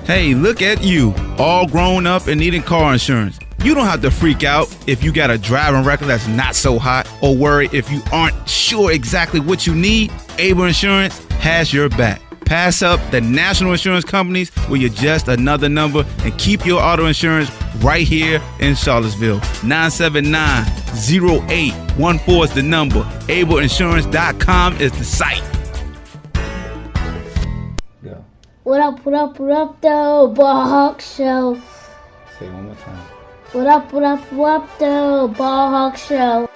Hey, look at you, all grown up and needing car insurance. You don't have to freak out if you got a driving record that's not so hot or worry if you aren't sure exactly what you need. Able Insurance has your back. Pass up the national insurance companies where you're just another number and keep your auto insurance right here in Charlottesville. 979-0814 is the number. AbleInsurance.com is the site. Go. What up, though, BallHawk Show. Say it one more time. What up, though, BallHawk Show.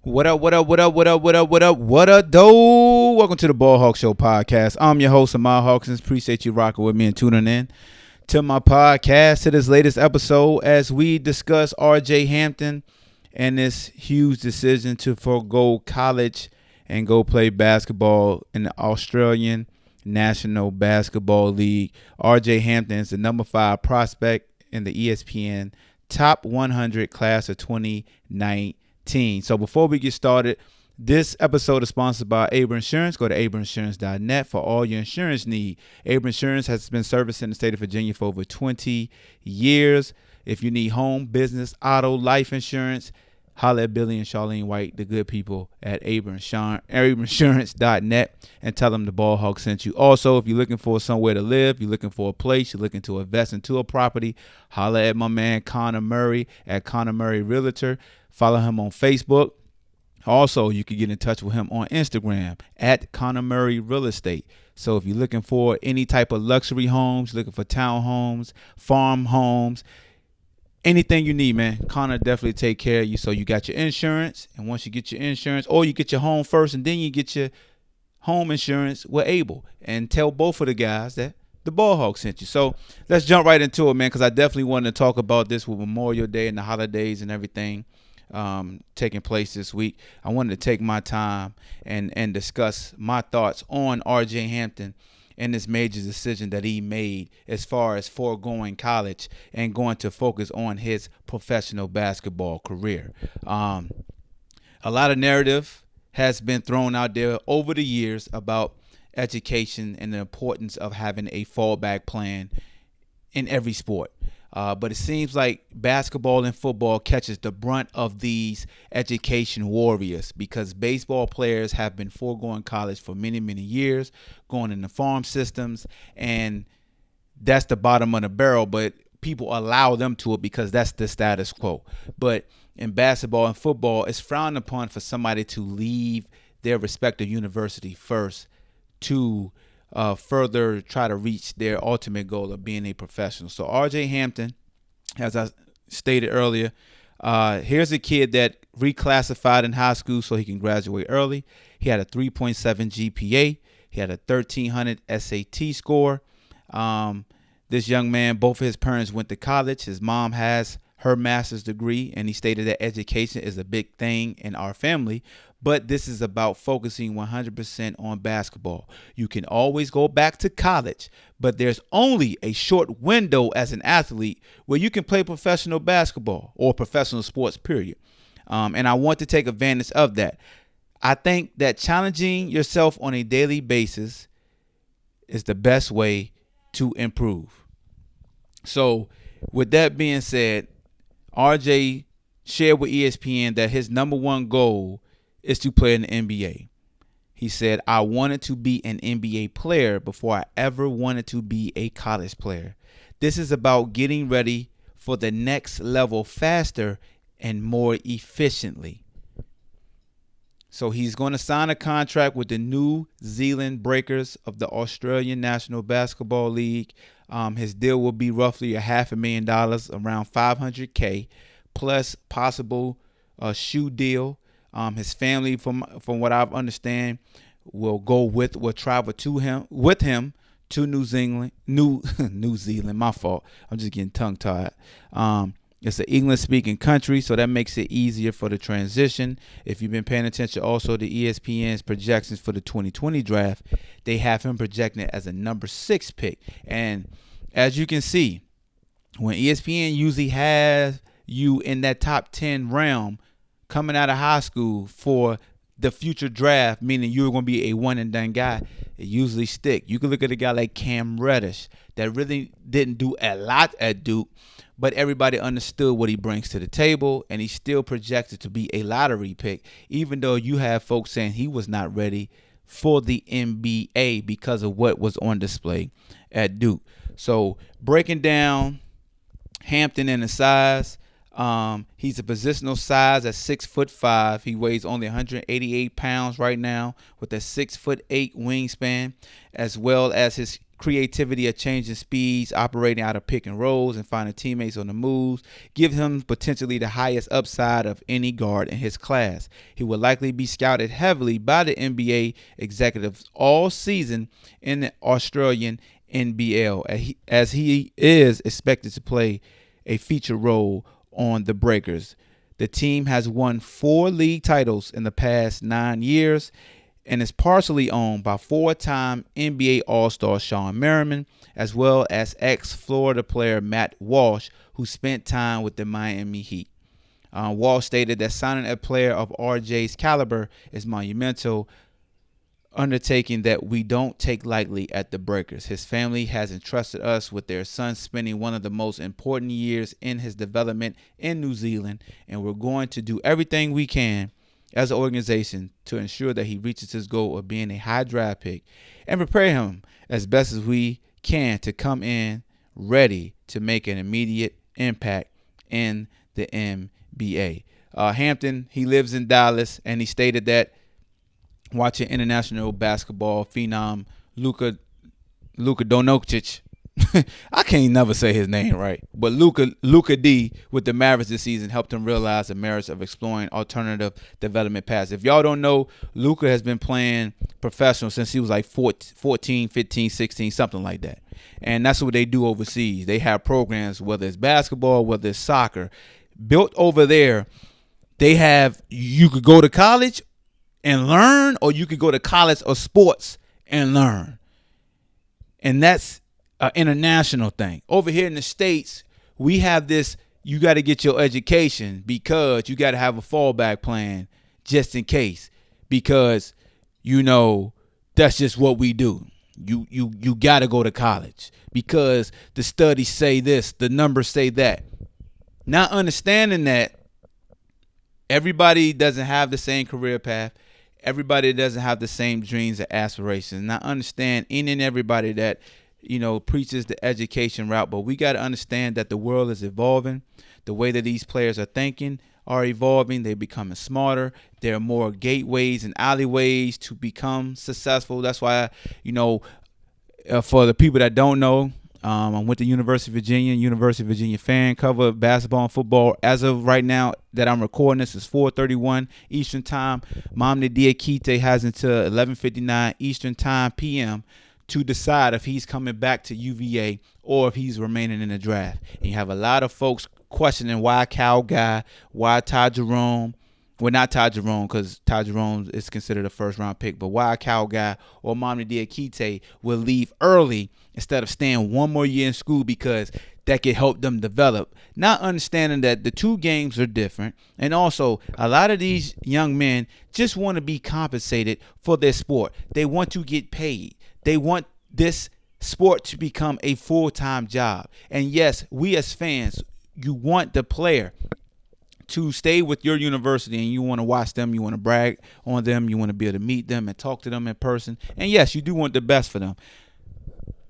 What up, though? Welcome to the BallHawk Show podcast. I'm your host, Amar Hawkins. Appreciate you rocking with me and tuning in to my podcast, to this latest episode as we discuss RJ Hampton and this huge decision to forego college and go play basketball in the Australian National Basketball League. RJ Hampton is the number 5 prospect in the ESPN Top 100 class of 2019. So before we get started, this episode is sponsored by Able Insurance. Go to ableinsurance.net for all your insurance need. Able Insurance has been servicing the state of Virginia for over 20 years. If you need home, business, auto, life insurance, holler at Billy and Charlene White, the good people at ableinsurance.net, and tell them the BallHawk sent you. Also, if you're looking for somewhere to live, you're looking for a place, you're looking to invest into a property, holler at my man Connor Murray at Connor Murray Realtor. Follow him on Facebook. Also, you can get in touch with him on Instagram at Connor Murray Real Estate. So if you're looking for any type of luxury homes, looking for townhomes, farm homes, anything you need, man, Connor definitely take care of you. So you got your insurance, and once you get your insurance, or you get your home first and then you get your home insurance, we're able. And tell both of the guys that the BallHawk sent you. So let's jump right into it, man, because I definitely wanted to talk about this with Memorial Day and the holidays and everything taking place this week. I wanted to take my time and discuss my thoughts on RJ Hampton and this major decision that he made as far as foregoing college and going to focus on his professional basketball career. A lot of narrative has been thrown out there over the years about education and the importance of having a fallback plan in every sport. But it seems like basketball and football catches the brunt of these education warriors because baseball players have been foregoing college for many, many years, going into farm systems, and that's the bottom of the barrel. But people allow them to it because that's the status quo. But in basketball and football, it's frowned upon for somebody to leave their respective university first to further try to reach their ultimate goal of being a professional. So RJ Hampton, as I stated earlier, here's a kid that reclassified in high school so he can graduate early. He had a 3.7 GPA. He had a 1,300 SAT score. This young man, both of his parents went to college. His mom has her master's degree, and he stated that education is a big thing in our family. But this is about focusing 100% on basketball. You can always go back to college, but there's only a short window as an athlete where you can play professional basketball or professional sports, period. And I want to take advantage of that. I think that challenging yourself on a daily basis is the best way to improve. So with that being said, RJ shared with ESPN that his number one goal is to play in the NBA. He said, I wanted to be an NBA player before I ever wanted to be a college player. This is about getting ready for the next level faster and more efficiently. So he's going to sign a contract with the New Zealand Breakers of the Australian National Basketball League. His deal will be roughly $500,000, around $500K, plus possible shoe deal. His family, from what I understand, will travel with him to New Zealand. New Zealand, my fault. I'm just getting tongue tied. It's an English-speaking country, so that makes it easier for the transition. If you've been paying attention also to ESPN's projections for the 2020 draft, they have him projected as a number 6 pick. And as you can see, when ESPN usually has you in that top 10 realm coming out of high school for the future draft, meaning you're going to be a one and done guy, it usually stick. You can look at a guy like Cam Reddish that really didn't do a lot at Duke, but everybody understood what he brings to the table, and he's still projected to be a lottery pick, even though you have folks saying he was not ready for the NBA because of what was on display at Duke. So breaking down Hampton in the size, he's a positional size at 6'5". He weighs only 188 pounds right now with a 6'8" wingspan, as well as his creativity of changing speeds, operating out of pick and rolls, and finding teammates on the moves give him potentially the highest upside of any guard in his class. He will likely be scouted heavily by the NBA executives all season in the Australian NBL, as he is expected to play a feature role on the Breakers. The team has won 4 league titles in the past 9 years and is partially owned by 4-time NBA All-Star Shawn Merriman, as well as ex-Florida player Matt Walsh, who spent time with the Miami Heat. Walsh stated that signing a player of RJ's caliber is monumental undertaking that we don't take lightly at the Breakers. His family has entrusted us with their son spending one of the most important years in his development in New Zealand, and we're going to do everything we can as an organization to ensure that he reaches his goal of being a high draft pick and prepare him as best as we can to come in ready to make an immediate impact in the NBA. Hampton, he lives in Dallas, and he stated that watching international basketball phenom Luka Doncic, I can't never say his name right, but Luka D with the Mavericks this season helped him realize the merits of exploring alternative development paths. If y'all don't know, Luka has been playing professional since he was like 14, 15, 16, something like that. And that's what they do overseas. They have programs, whether it's basketball, whether it's soccer, built over there. They have, you could go to college and learn, or you could go to college or sports and learn. And that's an international thing. Over here in the States, we have this, you got to get your education because you got to have a fallback plan just in case, because, you know, that's just what we do. You got to go to college because the studies say this, the numbers say that. Not understanding that everybody doesn't have the same career path. Everybody doesn't have the same dreams and aspirations. And I understand any and everybody that, you know, preaches the education route, but we got to understand that the world is evolving. The way that these players are thinking are evolving. They're becoming smarter. There are more gateways and alleyways to become successful. That's why, you know, for the people that don't know, I went to University of Virginia fan, cover basketball and football. As of right now that I'm recording this, is 4:31 Eastern time. Mamdi Diakite has until 11:59 Eastern time PM to decide if he's coming back to UVA or if he's remaining in the draft. And you have a lot of folks questioning why Cal Guy, why Ty Jerome. Well, not Ty Jerome, because Ty Jerome is considered a first-round pick, but why Cal Guy or Mamdi Diakite will leave early instead of staying one more year in school, because that could help them develop. Not understanding that the two games are different, and also a lot of these young men just want to be compensated for their sport. They want to get paid. They want this sport to become a full-time job. And yes, we as fans, you want the player to stay with your university, and you want to watch them, you want to brag on them, you want to be able to meet them and talk to them in person. And yes, you do want the best for them.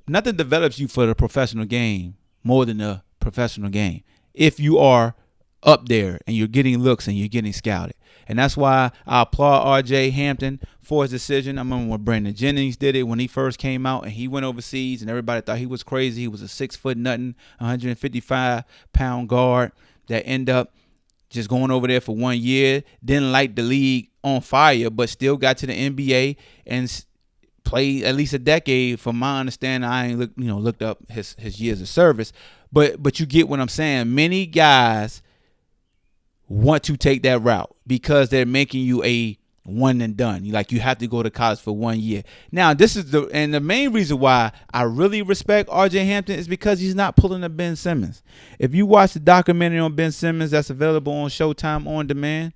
Nothing develops you for the professional game more than the professional game if you are up there and you're getting looks and you're getting scouted. And that's why I applaud R.J. Hampton for his decision. I remember when Brandon Jennings did it when he first came out and he went overseas and everybody thought he was crazy. He was a 6-foot nothing, 155-pound guard that ended up just going over there for 1 year, didn't light the league on fire, but still got to the NBA and played at least a decade. From my understanding, I ain't looked up his years of service, but you get what I'm saying. Many guys want to take that route because they're making you a one and done. You have to go to college for 1 year. Now, the main reason why I really respect RJ Hampton is because he's not pulling a Ben Simmons. If you watch the documentary on Ben Simmons that's available on Showtime On Demand,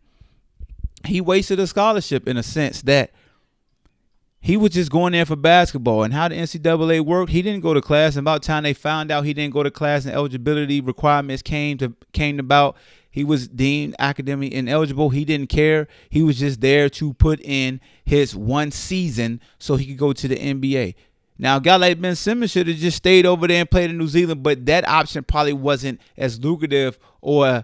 he wasted a scholarship in a sense that he was just going there for basketball. And how the NCAA worked, he didn't go to class. And about the time they found out he didn't go to class and eligibility requirements came about, he was deemed academically ineligible. He didn't care. He was just there to put in his 1 season so he could go to the NBA. Now, a guy like Ben Simmons should have just stayed over there and played in New Zealand, but that option probably wasn't as lucrative, or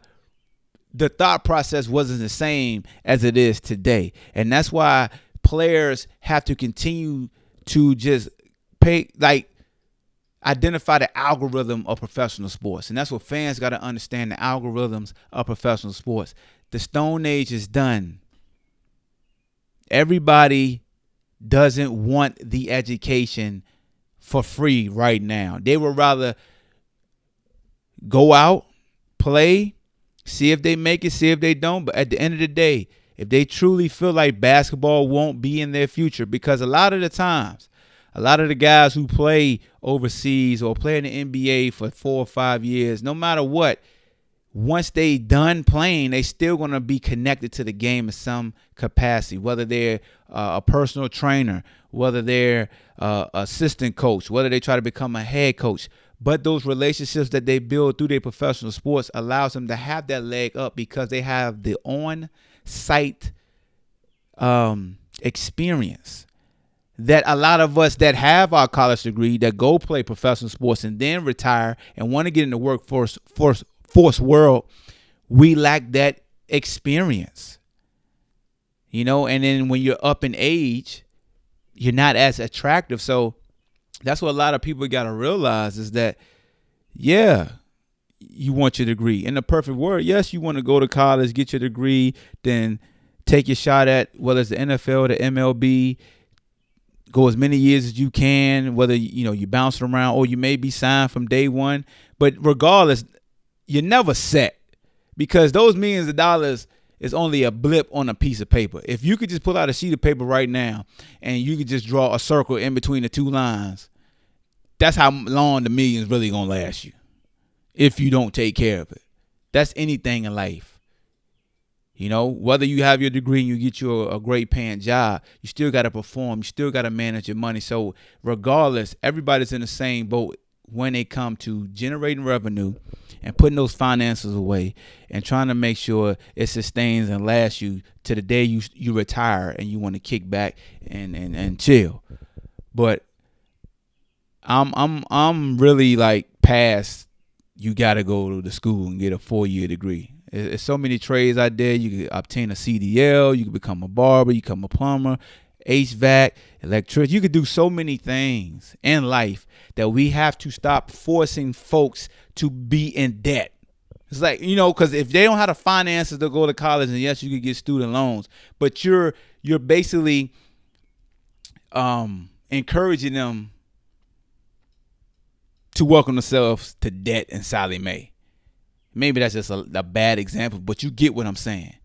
the thought process wasn't the same as it is today. And that's why players have to continue to just identify the algorithm of professional sports. And that's what fans got to understand, the algorithms of professional sports. The Stone Age is done. Everybody doesn't want the education for free right now. They would rather go out, play, see if they make it, see if they don't. But at the end of the day, if they truly feel like basketball won't be in their future, because a lot of the times, a lot of the guys who play overseas or play in the NBA for 4 or 5 years, no matter what, once they done playing, they still going to be connected to the game in some capacity, whether they're a personal trainer, whether they're assistant coach, whether they try to become a head coach. But those relationships that they build through their professional sports allows them to have that leg up because they have the on-site experience that a lot of us that have our college degree that go play professional sports and then retire and want to get in the workforce world, we lack that experience. And then when you're up in age, you're not as attractive. So that's what a lot of people got to realize is that, yeah, you want your degree. In the perfect world, yes, you want to go to college, get your degree, then take your shot at whether it's the NFL, the MLB, go as many years as you can, whether, you bounce around or you may be signed from day one. But regardless, you're never set because those millions of dollars is only a blip on a piece of paper. If you could just pull out a sheet of paper right now and you could just draw a circle in between the 2 lines, that's how long the millions really going to last you if you don't take care of it. That's anything in life. Whether you have your degree and you get you a great paying job, you still got to perform. You still got to manage your money. So regardless, everybody's in the same boat when they come to generating revenue and putting those finances away and trying to make sure it sustains and lasts you to the day you retire and you want to kick back and chill. But I'm really past you got to go to the school and get a 4-year degree. There's so many trades out there. You can obtain a CDL. You can become a barber. You become a plumber, HVAC, electrician. You could do so many things in life that we have to stop forcing folks to be in debt. It's because if they don't have the finances to go to college, and yes, you could get student loans, but you're basically encouraging them to welcome themselves to debt and Sally Mae. Maybe that's just a bad example, but you get what I'm saying.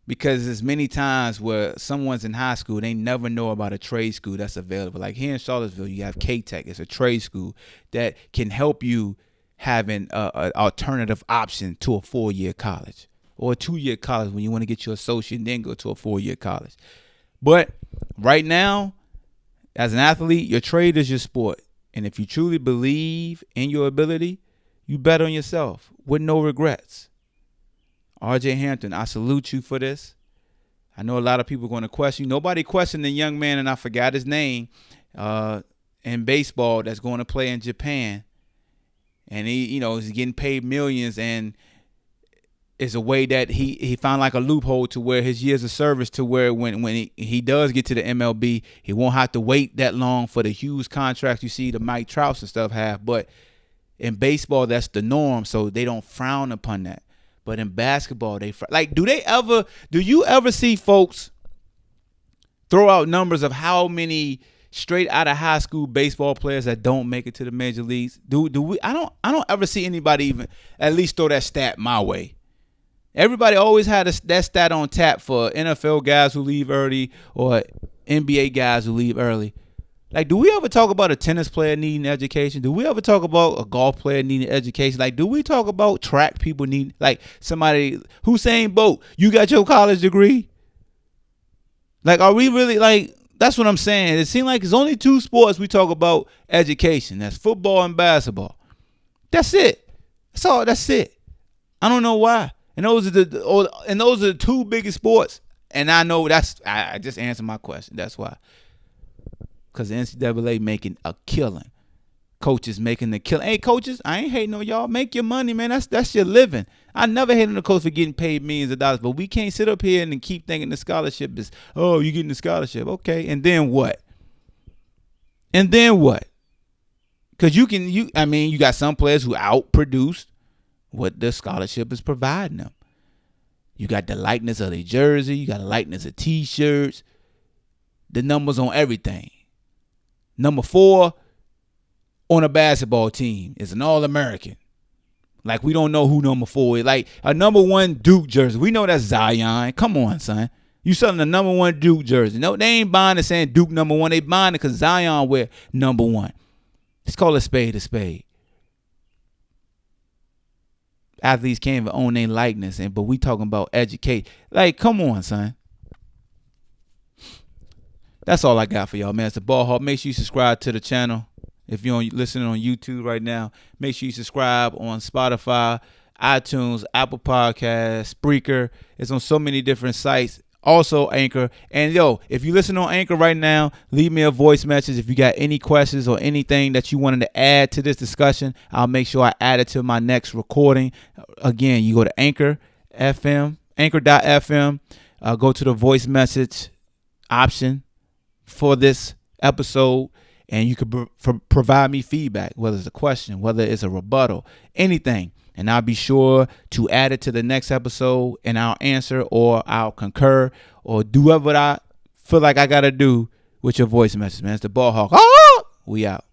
Because there's many times where someone's in high school, they never know about a trade school that's available. Like here in Charlottesville, you have K-Tech. It's a trade school that can help you have an alternative option to a 4-year college or a 2-year college when you want to get your associate and then go to a 4-year college. But right now, as an athlete, your trade is your sport. And if you truly believe in your ability, you bet on yourself with no regrets. RJ Hampton, I salute you for this. I know a lot of people are going to question you. Nobody questioned the young man, and I forgot his name, in baseball that's going to play in Japan. And he's getting paid millions, and it's a way that he found a loophole to where his years of service to where when he does get to the MLB, he won't have to wait that long for the huge contracts you see the Mike Trouts and stuff have. But in baseball, that's the norm, so they don't frown upon that. But in basketball, do you ever see folks throw out numbers of how many straight out of high school baseball players that don't make it to the major leagues? I don't ever see anybody even at least throw that stat my way. Everybody always had that stat on tap for NFL guys who leave early or NBA guys who leave early. Like, do we ever talk about a tennis player needing education? Do we ever talk about a golf player needing education? Like, do we talk about track people need, like, somebody, Usain Bolt, you got your college degree? Like, are we really, like, that's what I'm saying. It seems like it's only 2 sports we talk about education. That's football and basketball. That's it. That's it. I don't know why. And those are the 2 biggest sports. And I know I just answered my question. That's why. Because the NCAA making a killing. Coaches making the killing. Hey, coaches, I ain't hating on y'all. Make your money, man. That's your living. I never hated on the coach for getting paid millions of dollars. But we can't sit up here and keep thinking the scholarship is, oh, you getting the scholarship. Okay. And then what? Because you got some players who outproduced what the scholarship is providing them. You got the likeness of their jersey. You got the likeness of T-shirts. The numbers on everything. Number 4 on a basketball team is an All-American. Like, we don't know who number 4 is. Like, a number 1 Duke jersey. We know that's Zion. Come on, son. You selling the number 1 Duke jersey. No, they ain't buying it saying Duke number 1. They buying it because Zion wear number 1. Let's call a spade a spade. Athletes can't even own their likeness, but we talking about educate. Like, come on, son. That's all I got for y'all, man. It's the Ball Hawk. Make sure you subscribe to the channel. If you're listening on YouTube right now, make sure you subscribe on Spotify, iTunes, Apple Podcasts, Spreaker. It's on so many different sites. Also, Anchor. And, if you listen on Anchor right now, leave me a voice message. If you got any questions or anything that you wanted to add to this discussion, I'll make sure I add it to my next recording. Again, you go to anchor.fm, go to the voice message option for this episode, and you can provide me feedback, whether it's a question, whether it's a rebuttal, anything. And I'll be sure to add it to the next episode, and I'll answer or I'll concur or do whatever I feel like I got to do with your voice message, man. It's the Ball Hawk. We out.